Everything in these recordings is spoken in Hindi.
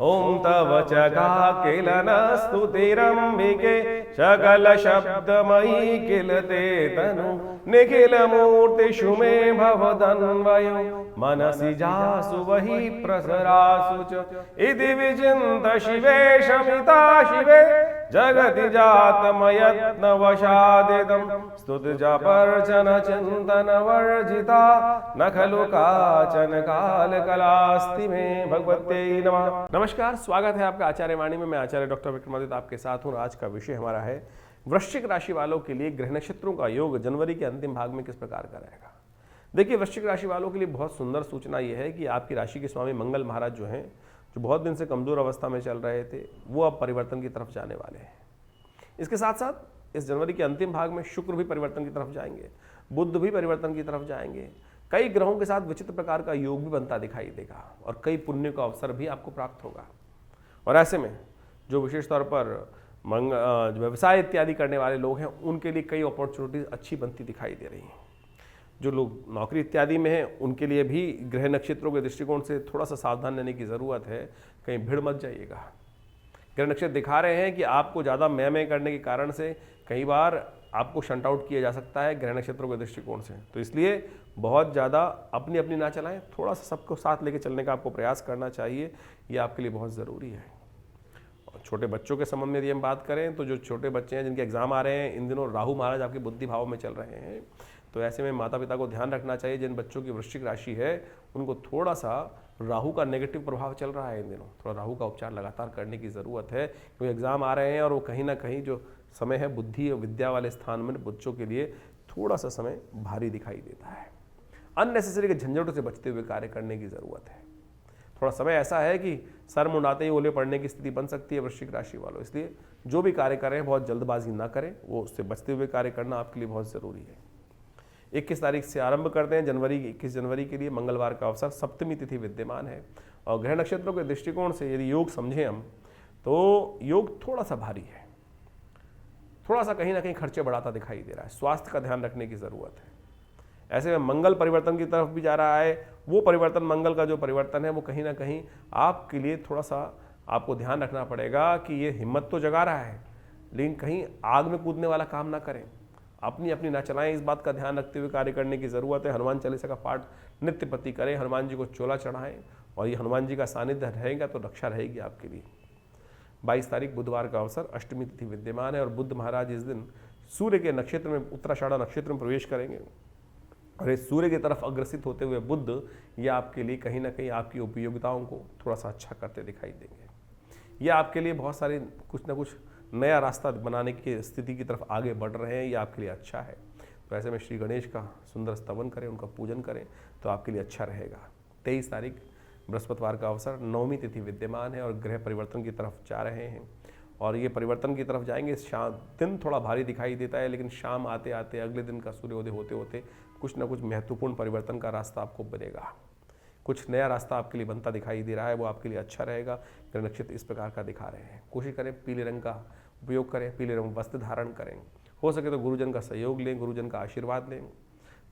ओम तव च किलन स्तुतिरंबिके सकल शब्दमयी किलते तनु निखिल मूर्ति शुमे भवदन्वयो मनसि जासु वही प्रसरासु च इति विचिन्त शिवे शमिता शिवे जगति जातमयत्न वशादिदं स्तुतिजपर्चन चिंतन वर्जिता न खलु काचन काल कलास्ति में। भगवते नमः। नमस्कार, स्वागत है आपका आचार्य वाणी में। मैं आचार्य डॉक्टर विक्रमादित्य आपके साथ हूँ। आज का विषय हमारा है वृश्चिक राशि वालों के लिए ग्रह नक्षत्रों का योग जनवरी के अंतिम भाग में किस प्रकार का रहेगा। देखिए, वृश्चिक राशि वालों के लिए बहुत सुंदर सूचना यह है कि आपकी राशि के स्वामी मंगल महाराज जो हैं, जो बहुत दिन से कमजोर अवस्था में चल रहे थे, वो अब परिवर्तन की तरफ जाने वाले हैं। इसके साथ साथ इस जनवरी के अंतिम भाग में शुक्र भी परिवर्तन की तरफ जाएंगे, बुध भी परिवर्तन की तरफ जाएंगे। कई ग्रहों के साथ विचित्र प्रकार का योग भी बनता दिखाई देगा और कई पुण्य का अवसर भी आपको प्राप्त होगा। और ऐसे में जो विशेष तौर पर व्यवसाय इत्यादि करने वाले लोग हैं, उनके लिए कई अपॉर्चुनिटीज अच्छी बनती दिखाई दे रही हैं। जो लोग नौकरी इत्यादि में हैं, उनके लिए भी ग्रह नक्षत्रों के दृष्टिकोण से थोड़ा सा सावधान रहने की ज़रूरत है। कहीं भीड़ मत जाइएगा। ग्रह नक्षत्र दिखा रहे हैं कि आपको ज़्यादा मैं करने के कारण से कई बार आपको शंट आउट किया जा सकता है ग्रह नक्षत्रों के दृष्टिकोण से। तो इसलिए बहुत ज़्यादा अपनी अपनी ना चलाएं, थोड़ा सा सबको साथ लेके चलने का आपको प्रयास करना चाहिए। ये आपके लिए बहुत ज़रूरी है। और छोटे बच्चों के संबंध में यदि हम बात करें तो जो छोटे बच्चे हैं जिनके एग्जाम आ रहे हैं, इन दिनों राहु महाराज आपके बुद्धि भाव में चल रहे हैं, तो ऐसे में माता पिता को ध्यान रखना चाहिए। जिन बच्चों की वृश्चिक राशि है, उनको थोड़ा सा राहु का नेगेटिव प्रभाव चल रहा है इन दिनों, थोड़ा राहु का उपचार लगातार करने की ज़रूरत है, क्योंकि एग्जाम आ रहे हैं और वो कहीं ना कहीं जो समय है बुद्धि और विद्या वाले स्थान में बच्चों के लिए थोड़ा सा समय भारी दिखाई देता है। अननेसेसरी के झंझटों से बचते हुए कार्य करने की ज़रूरत है। थोड़ा समय ऐसा है कि सर मुंडाते ही ओले पड़ने की स्थिति बन सकती है वृश्चिक राशि वालों। इसलिए जो भी कार्य करें बहुत जल्दबाजी ना करें, वो उससे बचते हुए कार्य करना आपके लिए बहुत ज़रूरी है। 21 तारीख से आरंभ करते हैं। 21 जनवरी के लिए मंगलवार का अवसर, सप्तमी तिथि विद्यमान है। और ग्रह नक्षत्रों के दृष्टिकोण से यदि योग समझें हम, तो योग थोड़ा सा भारी है, थोड़ा सा कहीं ना कहीं खर्चे बढ़ाता दिखाई दे रहा है। स्वास्थ्य का ध्यान रखने की ज़रूरत है। ऐसे में मंगल परिवर्तन की तरफ भी जा रहा है। वो परिवर्तन, मंगल का जो परिवर्तन है, वो कहीं ना कहीं आपके लिए थोड़ा सा आपको ध्यान रखना पड़ेगा कि ये हिम्मत तो जगा रहा है, लेकिन कहीं आग में कूदने वाला काम ना करें, अपनी अपनी ना चलाएं। इस बात का ध्यान रखते हुए कार्य करने की ज़रूरत है। हनुमान चालीसा का पाठ नित्य प्रति करें, हनुमान जी को चोला चढ़ाएं, और ये हनुमान जी का सानिध्य रहेगा तो रक्षा रहेगी आपके लिए। 22 तारीख बुधवार का अवसर, अष्टमी तिथि विद्यमान है। और बुध महाराज इस दिन सूर्य के नक्षत्र में, उत्तराषाढ़ा नक्षत्र में प्रवेश करेंगे। और इस सूर्य की तरफ अग्रसित होते हुए बुध, ये आपके लिए कहीं ना कहीं आपकी उपयोगिताओं को थोड़ा सा अच्छा करते दिखाई देंगे। ये आपके लिए बहुत सारे कुछ ना कुछ नया रास्ता बनाने की स्थिति की तरफ आगे बढ़ रहे हैं। ये आपके लिए अच्छा है। तो ऐसे में श्री गणेश का सुंदर स्तवन करें, उनका पूजन करें, तो आपके लिए अच्छा रहेगा। 23 तारीख बृहस्पतिवार का अवसर, नवमी तिथि विद्यमान है और ग्रह परिवर्तन की तरफ जा रहे हैं। और ये परिवर्तन की तरफ जाएंगे। शाम दिन थोड़ा भारी दिखाई देता है, लेकिन शाम आते आते अगले दिन का सूर्योदय होते होते कुछ ना कुछ महत्वपूर्ण परिवर्तन का रास्ता आपको बनेगा। कुछ नया रास्ता आपके लिए बनता दिखाई दे रहा है, वो आपके लिए अच्छा रहेगा। ग्रह नक्षत्र इस प्रकार का दिखा रहे हैं। कोशिश करें पीले रंग का उपयोग करें, पीले रंग वस्त्र धारण करें, हो सके तो गुरुजन का सहयोग लें, गुरुजन का आशीर्वाद लें,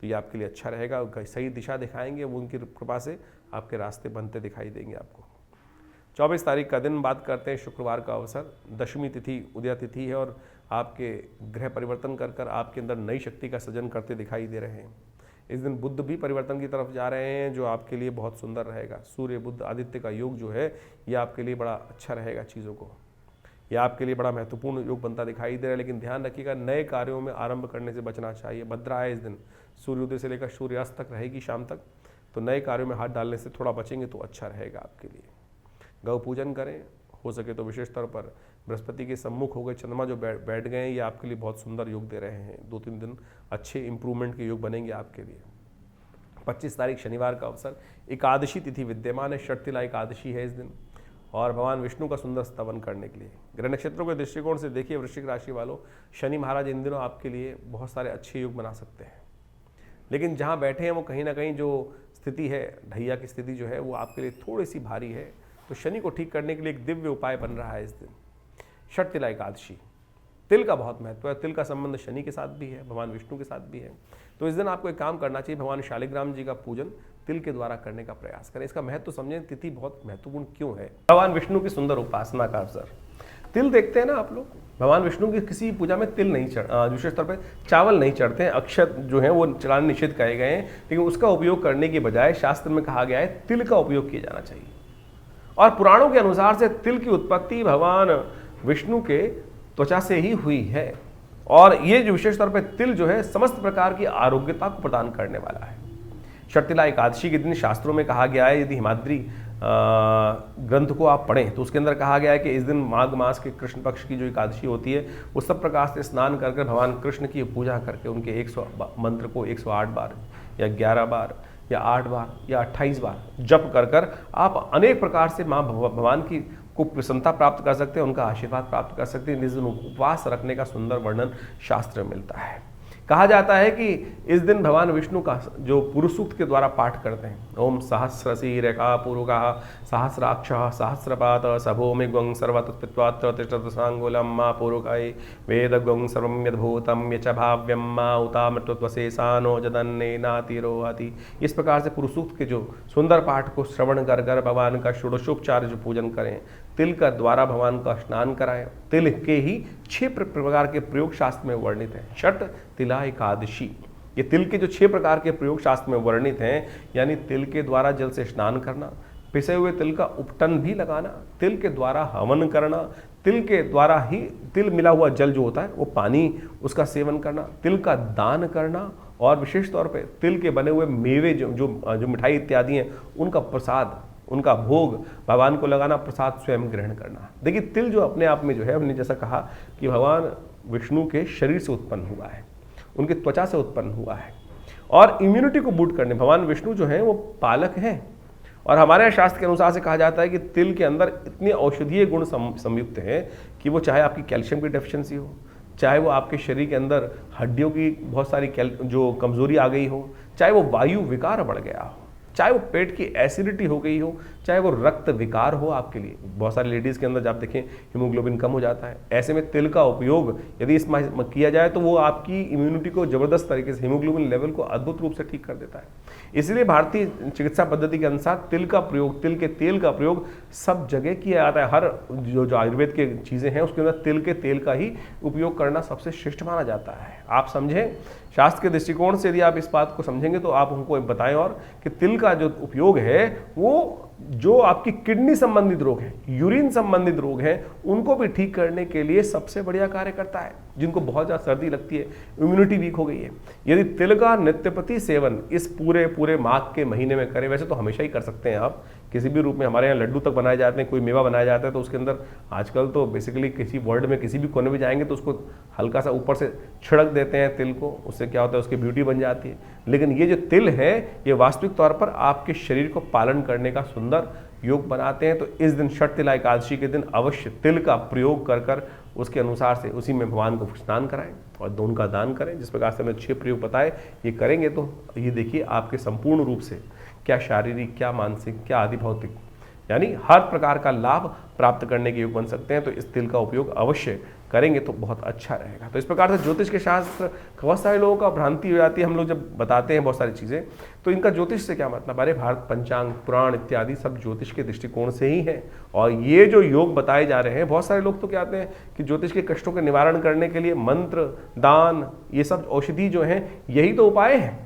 तो ये आपके लिए अच्छा रहेगा। सही दिशा दिखाएंगे, वो उनकी कृपा से आपके रास्ते बनते दिखाई देंगे आपको। 24 तारीख का दिन बात करते हैं, शुक्रवार का अवसर, दशमी तिथि उदया तिथि है। और आपके ग्रह परिवर्तन कर कर आपके अंदर नई शक्ति का सृजन करते दिखाई दे रहे हैं। इस दिन बुध भी परिवर्तन की तरफ जा रहे हैं, जो आपके लिए बहुत सुंदर रहेगा। सूर्य बुध आदित्य का योग जो है, ये आपके लिए बड़ा अच्छा रहेगा। चीज़ों को ये आपके लिए बड़ा महत्वपूर्ण योग बनता दिखाई दे रहा है। लेकिन ध्यान रखिएगा, नए कार्यों में आरंभ करने से बचना चाहिए। भद्रा है इस दिन, सूर्योदय से लेकर सूर्यास्त तक रहेगी शाम तक, तो नए कार्यों में हाथ डालने से थोड़ा बचेंगे तो अच्छा रहेगा आपके लिए। गौ पूजन करें, हो सके तो विशेष तौर पर बृहस्पति के सम्मुख हो गए चंद्रमा जो बैठ गए हैं, ये आपके लिए बहुत सुंदर योग दे रहे हैं। 2-3 दिन अच्छे इंप्रूवमेंट के योग बनेंगे आपके लिए। 25 तारीख शनिवार का अवसर, एकादशी तिथि विद्यमान है। षटतिला एकादशी है इस दिन, और भगवान विष्णु का सुंदर स्तवन करने के लिए। ग्रह नक्षत्रों के दृष्टिकोण से देखिए वृश्चिक राशि वालों, शनि महाराज इन दिनों आपके लिए बहुत सारे अच्छे योग बना सकते हैं, लेकिन जहाँ बैठे हैं वो कहीं ना कहीं जो स्थिति है, ढैया की स्थिति जो है, वो आपके लिए थोड़ी सी भारी है। तो शनि को ठीक करने के लिए एक दिव्य उपाय बन रहा है इस दिन, षटतिला एकादशी। तिल का बहुत महत्व है। तिल का संबंध शनि के साथ भी है, भगवान विष्णु के साथ भी है। तो इस दिन आपको एक काम करना चाहिए, भगवान शालिग्राम जी का पूजन तिल के द्वारा करने का प्रयास करें। इसका महत्व समझें, तिथि बहुत महत्वपूर्ण क्यों है। भगवान विष्णु की सुंदर उपासना का अवसर। तिल देखते हैं ना आप लोग, भगवान विष्णु की किसी पूजा में तिल नहीं विशेष तौर पर चावल नहीं चढ़ते हैं, अक्षत जो है वो चढ़ाने निषेध कहे गए हैं, लेकिन उसका उपयोग करने के बजाय शास्त्र में कहा गया है तिल का उपयोग किया जाना चाहिए। और पुराणों के अनुसार से तिल की उत्पत्ति भगवान विष्णु के त्वचा से ही हुई है, और ये जो विशेष तौर पर तिल जो है समस्त प्रकार की आरोग्यता को प्रदान करने वाला है। शर्तिला एकादशी के दिन शास्त्रों में कहा गया है, यदि हिमाद्री ग्रंथ को आप पढ़ें तो उसके अंदर कहा गया है कि इस दिन माघ मास के कृष्ण पक्ष की जो एकादशी होती है वो सब प्रकार से स्नान कर भगवान कृष्ण की पूजा करके उनके 100 मंत्र को 108 बार या 11 बार या 8 बार या 28 बार जप कर आप अनेक प्रकार से माँ भगवान की को प्रसन्नता प्राप्त कर सकते हैं, उनका आशीर्वाद प्राप्त कर सकते हैं। इस दिन उपवास रखने का सुंदर वर्णन शास्त्र में मिलता है। कहा जाता है कि इस दिन भगवान विष्णु का जो पुरुष सूक्त के द्वारा पाठ करते हैं, ओम सहस्रसी रेखा पुरुगा सहस्राक्ष सहस्रपात सभूमिग्वं सर्वतत्पित्वात्र तिष्ठत सांगुलम मा पुरुकाय वेदग्वं सर्वं यद्भूतं यच भाव्यं मा उतामृतत्वशेषानो जदन्ने नातिरोहति। इस प्रकार से पुरुष सूक्त के जो सुंदर पाठ को श्रवण कर भगवान का षोडशोपचार जो पूजन करें, तिल का द्वारा भगवान का स्नान कराएं। तिल के ही 6 प्रकार के प्रयोग शास्त्र में वर्णित हैं। छठ तिला एकादशी, ये तिल के जो 6 प्रकार के प्रयोग शास्त्र में वर्णित हैं, यानी तिल के द्वारा जल से स्नान करना, पिसे हुए तिल का उपटन भी लगाना, तिल के द्वारा हवन करना, तिल के द्वारा ही तिल मिला हुआ जल जो होता है वो पानी उसका सेवन करना, तिल का दान करना, और विशेष तौर पे तिल के बने हुए मेवे जो मिठाई इत्यादि हैं उनका प्रसाद, उनका भोग भगवान को लगाना, प्रसाद स्वयं ग्रहण करना। देखिए तिल जो अपने आप में जो है, हमने जैसा कहा कि भगवान विष्णु के शरीर से उत्पन्न हुआ है, उनके त्वचा से उत्पन्न हुआ है, और इम्यूनिटी को बूस्ट करने भगवान विष्णु जो है वो पालक हैं। और हमारे शास्त्र के अनुसार से कहा जाता है कि तिल के अंदर इतने औषधीय गुण संयुक्त हैं कि वो चाहे आपकी कैल्शियम की डेफिशिएंसी हो, चाहे वो आपके शरीर के अंदर हड्डियों की बहुत सारी जो कमजोरी आ गई हो, चाहे वो वायु विकार बढ़ गया हो, चाहे वो पेट की एसिडिटी हो गई हो, चाहे वो रक्त विकार हो आपके लिए। बहुत सारी लेडीज़ के अंदर जब देखें हीमोग्लोबिन कम हो जाता है, ऐसे में तिल का उपयोग यदि इसमें किया जाए तो वो आपकी इम्यूनिटी को जबरदस्त तरीके से, हीमोग्लोबिन लेवल को अद्भुत रूप से ठीक कर देता है। इसलिए भारतीय चिकित्सा पद्धति के अनुसार तिल का प्रयोग, तिल के तेल का प्रयोग सब जगह किया जाता है। हर जो आयुर्वेद के चीज़ें हैं उसके अंदर तिल के तेल का ही उपयोग करना सबसे श्रेष्ठ माना जाता है। आप समझें, शास्त्र के दृष्टिकोण से यदि आप इस बात को समझेंगे तो आप हमको बताएं और कि तिल का जो उपयोग है वो जो आपकी किडनी संबंधित रोग है, यूरिन संबंधित रोग हैं, उनको भी ठीक करने के लिए सबसे बढ़िया कार्य करता है। जिनको बहुत ज़्यादा सर्दी लगती है, इम्यूनिटी वीक हो गई है, यदि तिल का नित्यप्रति सेवन इस पूरे माघ के महीने में करें, वैसे तो हमेशा ही कर सकते हैं आप किसी भी रूप में। हमारे यहाँ लड्डू तक बनाए जाते हैं, कोई मेवा बनाया जाता है तो उसके अंदर आजकल तो बेसिकली किसी वर्ल्ड में किसी भी कोने में जाएंगे तो उसको हल्का सा ऊपर से छिड़क देते हैं तिल को, उससे क्या होता है उसकी ब्यूटी बन जाती है। लेकिन ये जो तिल है ये वास्तविक तौर पर आपके शरीर को पालन करने का सुंदर योग बनाते हैं। तो इस दिन छठ तिला एकादशी के दिन अवश्य तिल का प्रयोग कर उसके अनुसार से उसी में भगवान को स्नान कराएं और दोनों का दान करें। जिस प्रकार से हमने 6 प्रयोग बताए, ये करेंगे तो ये देखिए आपके संपूर्ण रूप से क्या शारीरिक, क्या मानसिक, क्या आदि भौतिक, यानी हर प्रकार का लाभ प्राप्त करने के योग बन सकते हैं। तो इस तिल का उपयोग अवश्य करेंगे तो बहुत अच्छा रहेगा। तो इस प्रकार से ज्योतिष के शास्त्र बहुत सारे लोगों का भ्रांति हो जाती है। हम लोग जब बताते हैं बहुत सारी चीज़ें तो इनका ज्योतिष से क्या मतलब, अरे भारत पंचांग पुराण इत्यादि सब ज्योतिष के दृष्टिकोण से ही है। और ये जो योग बताए जा रहे हैं, बहुत सारे लोग तो कहते हैं कि ज्योतिष के कष्टों के निवारण करने के लिए मंत्र, दान, ये सब औषधि जो हैं यही तो उपाय हैं।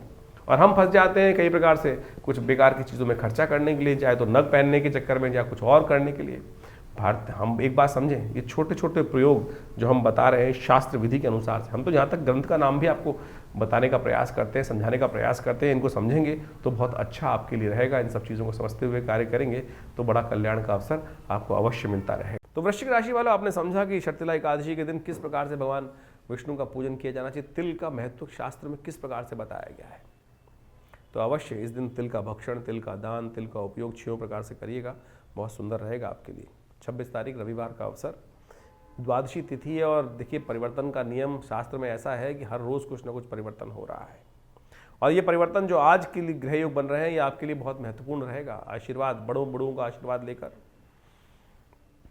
और हम फंस जाते हैं कई प्रकार से कुछ बेकार की चीज़ों में खर्चा करने के लिए, चाहे तो नग पहनने के चक्कर में या कुछ और करने के लिए। भारत हम एक बात समझें, ये छोटे छोटे प्रयोग जो हम बता रहे हैं शास्त्र विधि के अनुसार से, हम तो जहाँ तक ग्रंथ का नाम भी आपको बताने का प्रयास करते हैं, समझाने का प्रयास करते हैं, इनको समझेंगे तो बहुत अच्छा आपके लिए रहेगा। इन सब चीज़ों को समझते हुए कार्य करेंगे तो बड़ा कल्याण का अवसर आपको अवश्य मिलता रहेगा। तो वृश्चिक राशि वालों, आपने समझा कि छठ तिला एकादशी के दिन किस प्रकार से भगवान विष्णु का पूजन किया जाना चाहिए, तिल का महत्व शास्त्र में किस प्रकार से बताया गया है। तो अवश्य इस दिन तिल का भक्षण, तिल का दान, तिल का उपयोग 6 प्रकार से करिएगा, बहुत सुंदर रहेगा आपके लिए। 26 तारीख रविवार का अवसर, द्वादशी तिथि है। और देखिए परिवर्तन का नियम शास्त्र में ऐसा है कि हर रोज़ कुछ ना कुछ परिवर्तन हो रहा है, और ये परिवर्तन जो आज के लिए ग्रह योग बन रहे हैं ये आपके लिए बहुत महत्वपूर्ण रहेगा। आशीर्वाद, बड़ों का आशीर्वाद लेकर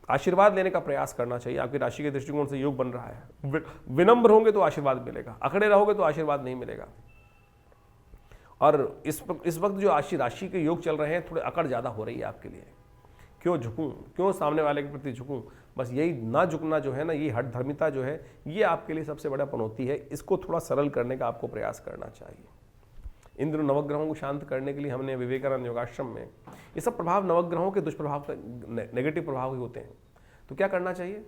आशीर्वाद लेने का प्रयास करना चाहिए। आपकी राशि के दृष्टिकोण से योग बन रहा है, विनम्र होंगे तो आशीर्वाद मिलेगा, अकड़े रहोगे तो आशीर्वाद नहीं मिलेगा। और इस वक्त जो राशि के योग चल रहे हैं, थोड़े अकड़ ज़्यादा हो रही है आपके लिए। क्यों झुकूं, क्यों सामने वाले के प्रति झुकूं, बस यही ना झुकना जो है ना, ये हठधर्मिता जो है, ये आपके लिए सबसे बड़ा पनौती है। इसको थोड़ा सरल करने का आपको प्रयास करना चाहिए। इन दिनों नवग्रहों को शांत करने के लिए हमने विवेकानंद योगाश्रम में, ये सब प्रभाव नवग्रहों के दुष्प्रभाव, नेगेटिव प्रभाव ही होते हैं। तो क्या करना चाहिए,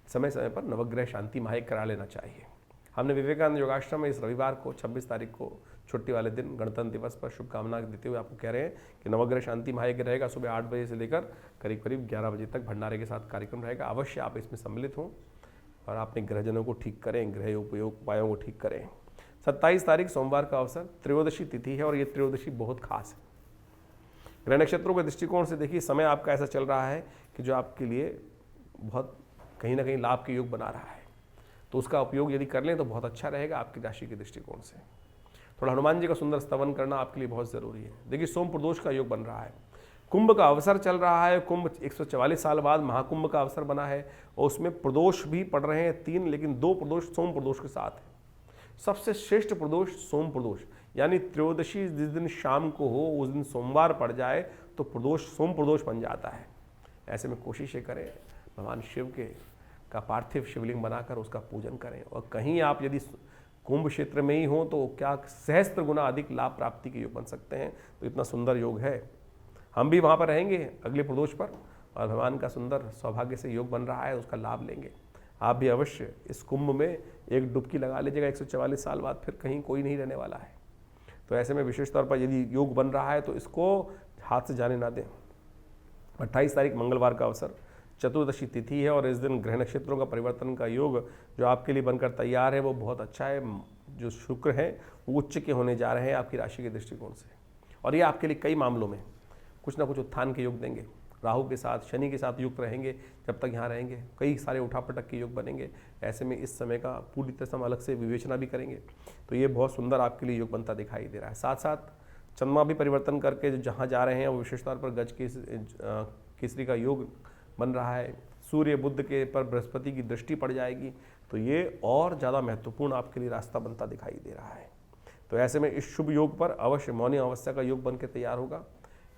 समय समय पर नवग्रह शांति महायज्ञ करा लेना चाहिए। हमने विवेकानंद योगाश्रम में इस रविवार को 26 तारीख को छुट्टी वाले दिन गणतंत्र दिवस पर शुभकामना देते हुए आपको कह रहे हैं कि नवग्रह शांति महायज्ञ रहेगा। सुबह 8 बजे से लेकर करीब करीब 11 बजे तक भंडारे के साथ कार्यक्रम रहेगा। अवश्य आप इसमें सम्मिलित हों और अपने ग्रहजनों को ठीक करें, ग्रह उपयोग उपायों को ठीक करें। 27 तारीख सोमवार का अवसर, त्रयोदशी तिथि है और ये त्रयोदशी बहुत खास है। ग्रह नक्षत्रों के दृष्टिकोण से देखिए, समय आपका ऐसा चल रहा है कि जो आपके लिए बहुत कहीं ना कहीं लाभ के योग बना रहा है। तो उसका उपयोग यदि कर लें तो बहुत अच्छा रहेगा आपकी राशि के दृष्टिकोण से। थोड़ा हनुमान जी का सुंदर स्तवन करना आपके लिए बहुत ज़रूरी है। देखिए, सोम प्रदोष का योग बन रहा है, कुंभ का अवसर चल रहा है। कुंभ 144 साल बाद महाकुंभ का अवसर बना है और उसमें प्रदोष भी पड़ रहे हैं 3, लेकिन 2 प्रदोष सोम प्रदोष के साथ है। सबसे श्रेष्ठ प्रदोष सोम प्रदोष, यानी त्रयोदशी जिस दिन शाम को हो उस दिन सोमवार पड़ जाए तो प्रदोष सोम प्रदोष बन जाता है। ऐसे में कोशिश करें भगवान शिव का पार्थिव शिवलिंग बनाकर उसका पूजन करें। और कहीं आप यदि कुंभ क्षेत्र में ही हो तो क्या सहस्त्र गुना अधिक लाभ प्राप्ति के योग बन सकते हैं। तो इतना सुंदर योग है, हम भी वहाँ पर रहेंगे अगले प्रदोष पर और भगवान का सुंदर सौभाग्य से योग बन रहा है, उसका लाभ लेंगे। आप भी अवश्य इस कुंभ में एक डुबकी लगा लीजिएगा। 144 साल बाद फिर कहीं कोई नहीं रहने वाला है। तो ऐसे में विशेष तौर पर यदि योग बन रहा है तो इसको हाथ से जाने ना दें। 28 तारीख मंगलवार का अवसर, चतुर्दशी तिथि है और इस दिन ग्रह नक्षत्रों का परिवर्तन का योग जो आपके लिए बनकर तैयार है वो बहुत अच्छा है। जो शुक्र है वो उच्च के होने जा रहे हैं आपकी राशि के दृष्टिकोण से और ये आपके लिए कई मामलों में कुछ ना कुछ उत्थान के योग देंगे। राहु के साथ, शनि के साथ युक्त रहेंगे जब तक यहाँ रहेंगे, कई सारे उठापटक के योग बनेंगे। ऐसे में इस समय का पूरी तरह से हम अलग से विवेचना भी करेंगे। तो ये बहुत सुंदर आपके लिए योग बनता दिखाई दे रहा है। साथ साथ चंद्रमा भी परिवर्तन करके जहाँ जा रहे हैं वो विशेष तौर पर गज केसरी का योग बन रहा है। सूर्य बुध के पर बृहस्पति की दृष्टि पड़ जाएगी तो ये और ज़्यादा महत्वपूर्ण आपके लिए रास्ता बनता दिखाई दे रहा है। तो ऐसे में इस शुभ योग पर अवश्य मौनी अमावस्या का योग बन के तैयार होगा।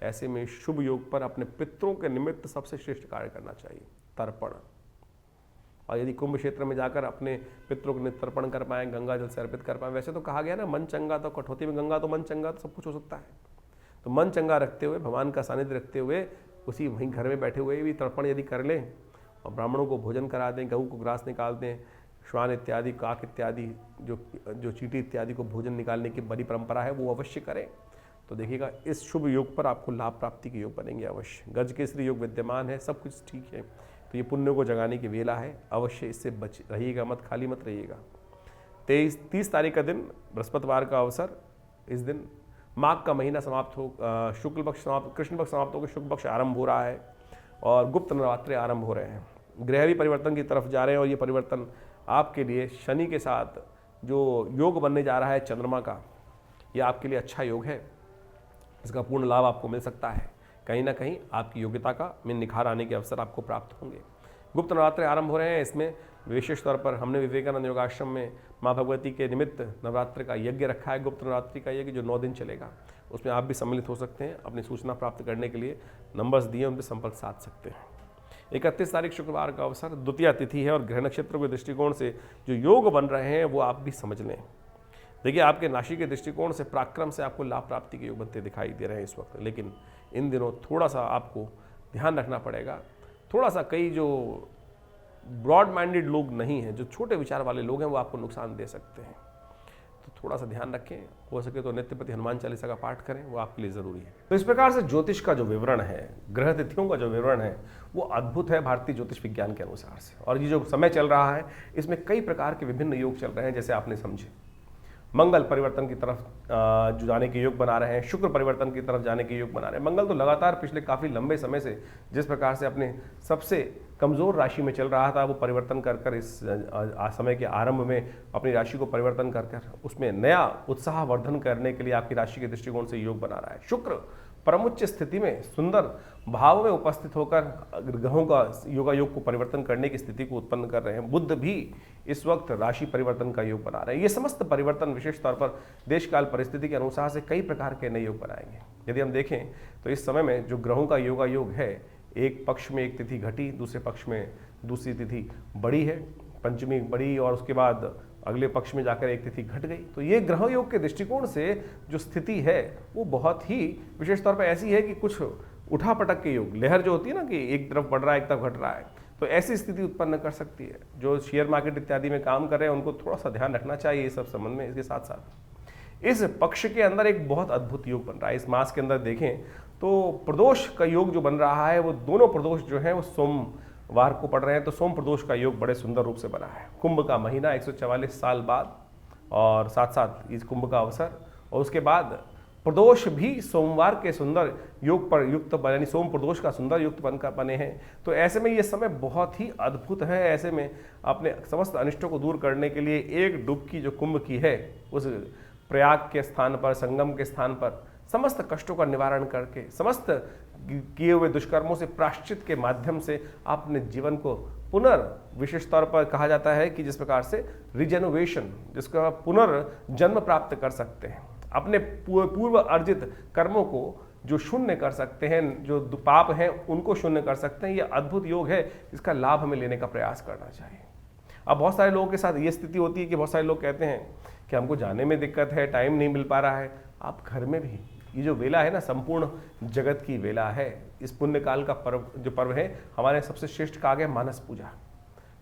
ऐसे में इस शुभ योग पर अपने पितरों के निमित्त सबसे श्रेष्ठ कार्य करना चाहिए, तर्पण। और यदि कुंभ क्षेत्र में जाकर अपने पितरों को तर्पण कर पाएँ, गंगा जल से अर्पित कर पाएँ। वैसे तो कहा गया ना, मन चंगा तो कठौती में गंगा, तो मन चंगा तो सब कुछ हो सकता है। तो मन चंगा रखते हुए, भगवान का सानिध्य रखते हुए, उसी वहीं घर में बैठे हुए भी तर्पण यदि कर लें और ब्राह्मणों को भोजन करा दें, गऊ को ग्रास निकाल दें, श्वान इत्यादि, काक इत्यादि, जो चींटी इत्यादि को भोजन निकालने की बड़ी परंपरा है वो अवश्य करें। तो देखिएगा इस शुभ योग पर आपको लाभ प्राप्ति के योग बनेंगे अवश्य। गज केसरी योग विद्यमान है, सब कुछ ठीक है। तो ये पुण्य को जगाने की वेला है, अवश्य इससे बच रहिएगा, मत खाली मत रहिएगा। 30 तारीख का दिन बृहस्पतिवार का अवसर, इस दिन माघ का महीना समाप्त हो, शुक्ल पक्ष समाप्त, कृष्ण पक्ष समाप्त होकर शुक्ल पक्ष आरंभ हो रहा है और गुप्त नवरात्रे आरंभ हो रहे हैं। ग्रह भी परिवर्तन की तरफ जा रहे हैं और ये परिवर्तन आपके लिए शनि के साथ जो योग बनने जा रहा है चंद्रमा का, ये आपके लिए अच्छा योग है। इसका पूर्ण लाभ आपको मिल सकता है। कहीं ना कहीं आपकी योग्यता का में निखार आने के अवसर आपको प्राप्त होंगे। गुप्त नवरात्रे आरंभ हो रहे हैं। इसमें विशेष तौर पर हमने विवेकानंद योगाश्रम में माँ भगवती के निमित्त नवरात्र का यज्ञ रखा है, गुप्त नवरात्रि का यज्ञ जो 9 दिन चलेगा। उसमें आप भी सम्मिलित हो सकते हैं। अपनी सूचना प्राप्त करने के लिए नंबर्स दिए, उन पर संपर्क साध सकते हैं। 31 तारीख शुक्रवार का अवसर, द्वितीया तिथि है और ग्रह नक्षत्रों के दृष्टिकोण से जो योग बन रहे हैं वो आप भी समझ लें। देखिए, आपके राशि के दृष्टिकोण से पराक्रम से आपको लाभ प्राप्ति के योग बनते दिखाई दे रहे हैं इस वक्त। लेकिन इन दिनों थोड़ा सा आपको ध्यान रखना पड़ेगा। थोड़ा सा कई जो ब्रॉड माइंडेड लोग नहीं हैं, जो छोटे विचार वाले लोग हैं, वो आपको नुकसान दे सकते हैं। तो थोड़ा सा ध्यान रखें। हो सके तो नित्य प्रति हनुमान चालीसा का पाठ करें, वो आपके लिए ज़रूरी है। तो इस प्रकार से ज्योतिष का जो विवरण है, ग्रह तिथियों का जो विवरण है, वो अद्भुत है भारतीय ज्योतिष विज्ञान के अनुसार से। और ये जो समय चल रहा है इसमें कई प्रकार के विभिन्न योग चल रहे हैं, जैसे आपने समझे। मंगल परिवर्तन की तरफ जो जाने के योग बना रहे हैं, शुक्र परिवर्तन की तरफ जाने के योग बना रहे हैं। मंगल तो लगातार पिछले काफ़ी लंबे समय से जिस प्रकार से अपने सबसे कमज़ोर राशि में चल रहा था, वो परिवर्तन कर इस समय के आरंभ में अपनी राशि को परिवर्तन कर उसमें नया उत्साह वर्धन करने के लिए आपकी राशि के दृष्टिकोण से योग बना रहा है। शुक्र परमुच्च स्थिति में सुंदर भाव में उपस्थित होकर ग्रहों का योगा योग को परिवर्तन करने की स्थिति को उत्पन्न कर रहे हैं। बुध भी इस वक्त राशि परिवर्तन का योग बना रहे हैं। ये समस्त परिवर्तन विशेष तौर पर देश काल परिस्थिति के अनुसार से कई प्रकार के नए योग बनाएंगे। यदि हम देखें तो इस समय में जो ग्रहों का योगा योग है, एक पक्ष में एक तिथि घटी, दूसरे पक्ष में दूसरी तिथि बड़ी है, पंचमी बड़ी, और उसके बाद अगले पक्ष में जाकर एक तिथि घट गई। तो ये ग्रह योग के दृष्टिकोण से जो स्थिति है वो बहुत ही विशेष तौर पर ऐसी है कि कुछ उठापटक के योग, लहर जो होती है ना कि एक तरफ बढ़ रहा है एक तरफ घट रहा है, तो ऐसी स्थिति उत्पन्न कर सकती है। जो शेयर मार्केट इत्यादि में काम कर रहे हैं उनको थोड़ा सा ध्यान रखना चाहिए इस सब संबंध में। इसके साथ साथ इस पक्ष के अंदर एक बहुत अद्भुत योग बन रहा है। इस मास के अंदर देखें तो प्रदोष का योग जो बन रहा है, वो दोनों प्रदोष जो है वो सोमवार को पड़ रहे हैं। तो सोम प्रदोष का योग बड़े सुंदर रूप से बना है। कुंभ का महीना 144 साल बाद, और साथ साथ इस कुंभ का अवसर, और उसके बाद प्रदोष भी सोमवार के सुंदर योग पर युक्त, यानी सोम प्रदोष का सुंदर युक्त बनकर बने हैं। तो ऐसे में ये समय बहुत ही अद्भुत है। ऐसे में अपने समस्त अनिष्टों को दूर करने के लिए एक डुबकी जो कुंभ की है, उस प्रयाग के स्थान पर, संगम के स्थान पर समस्त कष्टों का निवारण करके, समस्त किए हुए दुष्कर्मों से प्रायश्चित के माध्यम से अपने जीवन को विशेष तौर पर कहा जाता है कि जिस प्रकार से रिजेनोवेशन, जिसका पुनर्जन्म प्राप्त कर सकते हैं, अपने पूर्व अर्जित कर्मों को जो शून्य कर सकते हैं, जो पाप हैं उनको शून्य कर सकते हैं। ये अद्भुत योग है, इसका लाभ हमें लेने का प्रयास करना चाहिए। अब बहुत सारे लोगों के साथ ये स्थिति होती है कि बहुत सारे लोग कहते हैं कि हमको जाने में दिक्कत है, टाइम नहीं मिल पा रहा है। आप घर में भी ये जो वेला है ना, संपूर्ण जगत की वेला है। इस पुण्य काल का पर्व है, हमारे सबसे श्रेष्ठ कहा गया मानस पूजा,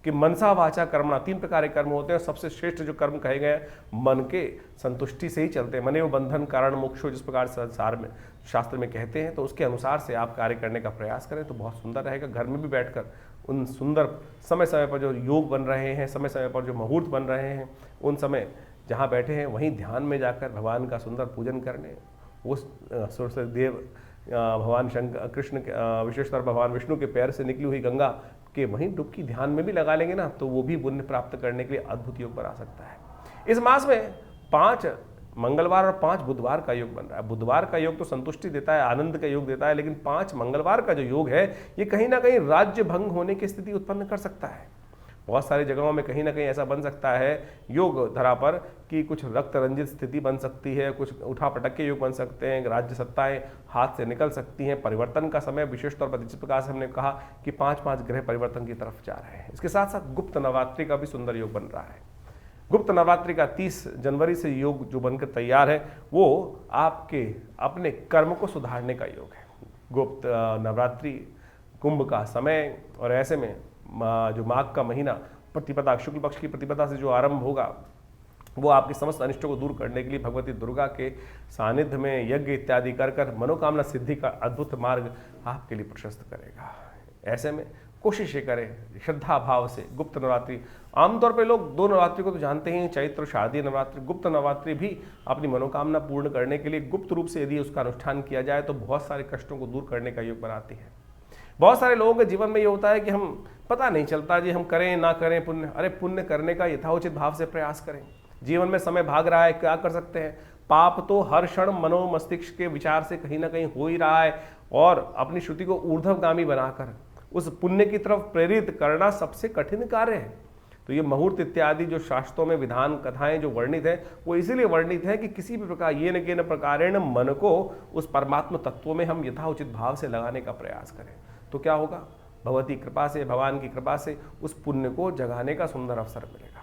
कि मनसा वाचा कर्मणा, 3 प्रकार के कर्म होते हैं। सबसे श्रेष्ठ जो कर्म कहे गए मन के संतुष्टि से ही चलते हैं। मने वो बंधन कारण मोक्षो, जिस प्रकार संसार में शास्त्र में कहते हैं, तो उसके अनुसार से आप कार्य करने का प्रयास करें तो बहुत सुंदर रहेगा। घर में भी बैठकर उन सुंदर समय समय पर जो योग बन रहे हैं, समय समय पर जो मुहूर्त बन रहे हैं, उन समय जहाँ बैठे हैं वहीं ध्यान में जाकर भगवान का सुंदर पूजन करने, उस देव भगवान शंकर कृष्ण विशेष तौर भगवान विष्णु के पैर से निकली हुई गंगा के वहीं डुबकी ध्यान में भी लगा लेंगे ना, तो वो भी पुण्य प्राप्त करने के लिए अद्भुत योग बना सकता है। इस मास में 5 मंगलवार और 5 बुधवार का योग बन रहा है। बुधवार का योग तो संतुष्टि देता है, आनंद का योग देता है, लेकिन 5 मंगलवार का जो योग है ये कहीं ना कहीं राज्य भंग होने की स्थिति उत्पन्न कर सकता है। बहुत सारी जगहों में कहीं ना कहीं ऐसा बन सकता है योग धरा पर कि कुछ रक्त रंजित स्थिति बन सकती है, कुछ उठा पटक के योग बन सकते हैं, राज्य सत्ताएं हाथ से निकल सकती हैं। परिवर्तन का समय विशेष तौर पर जिस प्रकार से हमने कहा कि 5-5 ग्रह परिवर्तन की तरफ जा रहे हैं। इसके साथ साथ गुप्त नवरात्रि का भी सुंदर योग बन रहा है। गुप्त नवरात्रि का 30 जनवरी से योग जो बनकर तैयार है, वो आपके अपने कर्म को सुधारने का योग है। गुप्त नवरात्रि कुंभ का समय, और ऐसे में जो माघ का महीना प्रतिपदा, शुक्ल पक्ष की प्रतिपदा से जो आरंभ होगा, वो आपके समस्त अनिष्टों को दूर करने के लिए भगवती दुर्गा के सानिध्य में यज्ञ इत्यादि कर मनोकामना सिद्धि का अद्भुत मार्ग आपके लिए प्रशस्त करेगा। ऐसे में कोशिश करें श्रद्धा भाव से। गुप्त नवरात्रि, आमतौर पे लोग 2 नवरात्रि को तो जानते हैं, चैत्र और शारदीय नवरात्रि। गुप्त नवरात्रि भी अपनी मनोकामना पूर्ण करने के लिए गुप्त रूप से यदि उसका अनुष्ठान किया जाए तो बहुत सारे कष्टों को दूर करने का योग बनाती है। बहुत सारे लोगों के जीवन में ये होता है कि हम पता नहीं चलता जी, हम करें ना करें पुण्य। अरे पुण्य करने का यथाउचित भाव से प्रयास करें। जीवन में समय भाग रहा है, क्या कर सकते हैं? पाप तो हर क्षण मनो मस्तिष्क के विचार से कहीं ना कहीं हो ही रहा है, और अपनी श्रुति को ऊर्ध्वगामी बनाकर उस पुण्य की तरफ प्रेरित करना सबसे कठिन कार्य है। तो ये मुहूर्त इत्यादि जो शास्त्रों में विधान कथाएं जो वर्णित है, वो इसीलिए वर्णित है कि किसी भी प्रकार ये न के न प्रकारेण मन को उस परमात्म तत्व में हम यथाउचित भाव से लगाने का प्रयास करें। तो क्या होगा? भगवती कृपा से, भगवान की कृपा से उस पुण्य को जगाने का सुंदर अवसर मिलेगा।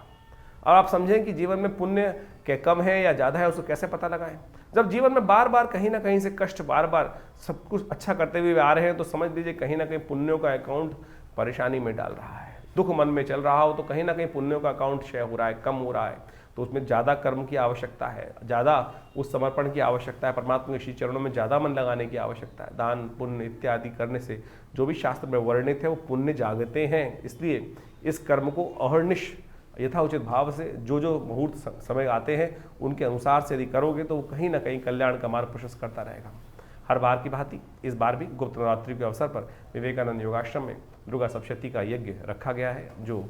और आप समझें कि जीवन में पुण्य के कम है या ज़्यादा है, उसको कैसे पता लगाएं? जब जीवन में बार बार कहीं ना कहीं से कष्ट, बार बार सब कुछ अच्छा करते हुए आ रहे हैं, तो समझ लीजिए कहीं ना कहीं पुण्यों का अकाउंट परेशानी में डाल रहा है। दुख मन में चल रहा हो तो कहीं ना कहीं पुण्यों का अकाउंट क्षय हो रहा है, कम हो रहा है। तो उसमें ज़्यादा कर्म की आवश्यकता है, ज़्यादा उस समर्पण की आवश्यकता है, परमात्मा के श्री चरणों में ज़्यादा मन लगाने की आवश्यकता है। दान पुण्य इत्यादि करने से जो भी शास्त्र में वर्णित है वो पुण्य जागते हैं। इसलिए इस कर्म को अहर्निश यथाउचित भाव से जो जो मुहूर्त समय आते हैं उनके अनुसार से यदि करोगे तो वो कहीं ना कहीं कल्याण का मार्ग प्रशस्त करता रहेगा। हर बार की भांति इस बार भी गुप्त नवरात्रि के अवसर पर विवेकानंद योगाश्रम में दुर्गा सप्तशती का यज्ञ रखा गया है, जो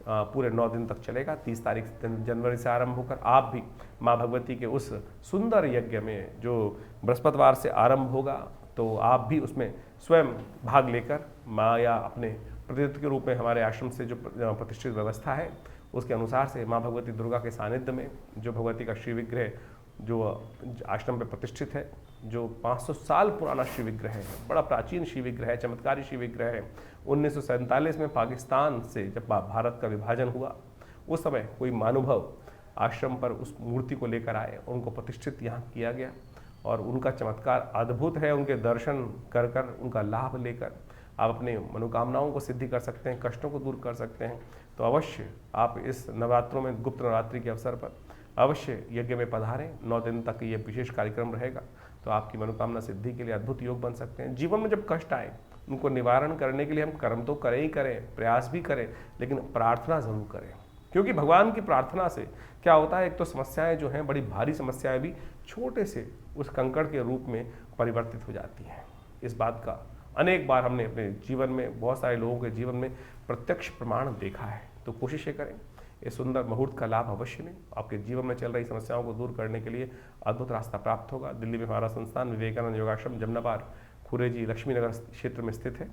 पूरे 9 दिन तक चलेगा। 30 तारीख जनवरी से आरंभ होकर आप भी माँ भगवती के उस सुंदर यज्ञ में, जो बृहस्पतिवार से आरंभ होगा, तो आप भी उसमें स्वयं भाग लेकर माँ या अपने प्रतिनिधि के रूप में हमारे आश्रम से जो प्रतिष्ठित व्यवस्था है उसके अनुसार से माँ भगवती दुर्गा के सानिध्य में जो भगवती का श्री विग्रह जो आश्रम पे प्रतिष्ठित है, जो 500 साल पुराना शिव विग्रह है, बड़ा प्राचीन शिव विग्रह है, चमत्कारी शिव विग्रह है। 1947 में पाकिस्तान से जब भारत का विभाजन हुआ उस समय कोई महानुभाव आश्रम पर उस मूर्ति को लेकर आए, उनको प्रतिष्ठित यहाँ किया गया और उनका चमत्कार अद्भुत है। उनके दर्शन कर कर उनका लाभ लेकर आप अपने मनोकामनाओं को सिद्धि कर सकते हैं, कष्टों को दूर कर सकते हैं। तो अवश्य आप इस नवरात्रों में, गुप्त नवरात्रि के अवसर पर अवश्य यज्ञ में पधारें। 9 दिन तक ये विशेष कार्यक्रम रहेगा, तो आपकी मनोकामना सिद्धि के लिए अद्भुत योग बन सकते हैं। जीवन में जब कष्ट आए उनको निवारण करने के लिए हम कर्म तो करें ही करें, प्रयास भी करें, लेकिन प्रार्थना जरूर करें, क्योंकि भगवान की प्रार्थना से क्या होता है, एक तो समस्याएं जो हैं, बड़ी भारी समस्याएं भी छोटे से उस कंकड़ के रूप में परिवर्तित हो जाती हैं। इस बात का अनेक बार हमने अपने जीवन में, बहुत सारे लोगों के जीवन में प्रत्यक्ष प्रमाण देखा है। तो कोशिशें करें, इस सुंदर मुहूर्त का लाभ अवश्य लें। आपके जीवन में चल रही समस्याओं को दूर करने के लिए अद्भुत रास्ता प्राप्त होगा। दिल्ली में हमारा संस्थान विवेकानंद योगाश्रम जमनाबाद खुरेजी लक्ष्मीनगर क्षेत्र में स्थित है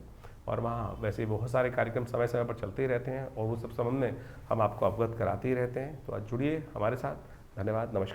और वहाँ वैसे बहुत सारे कार्यक्रम समय समय पर चलते ही रहते हैं और वो सब संबंध में हम आपको अवगत कराते ही रहते हैं। तो आज जुड़िए हमारे साथ। धन्यवाद, नमस्कार।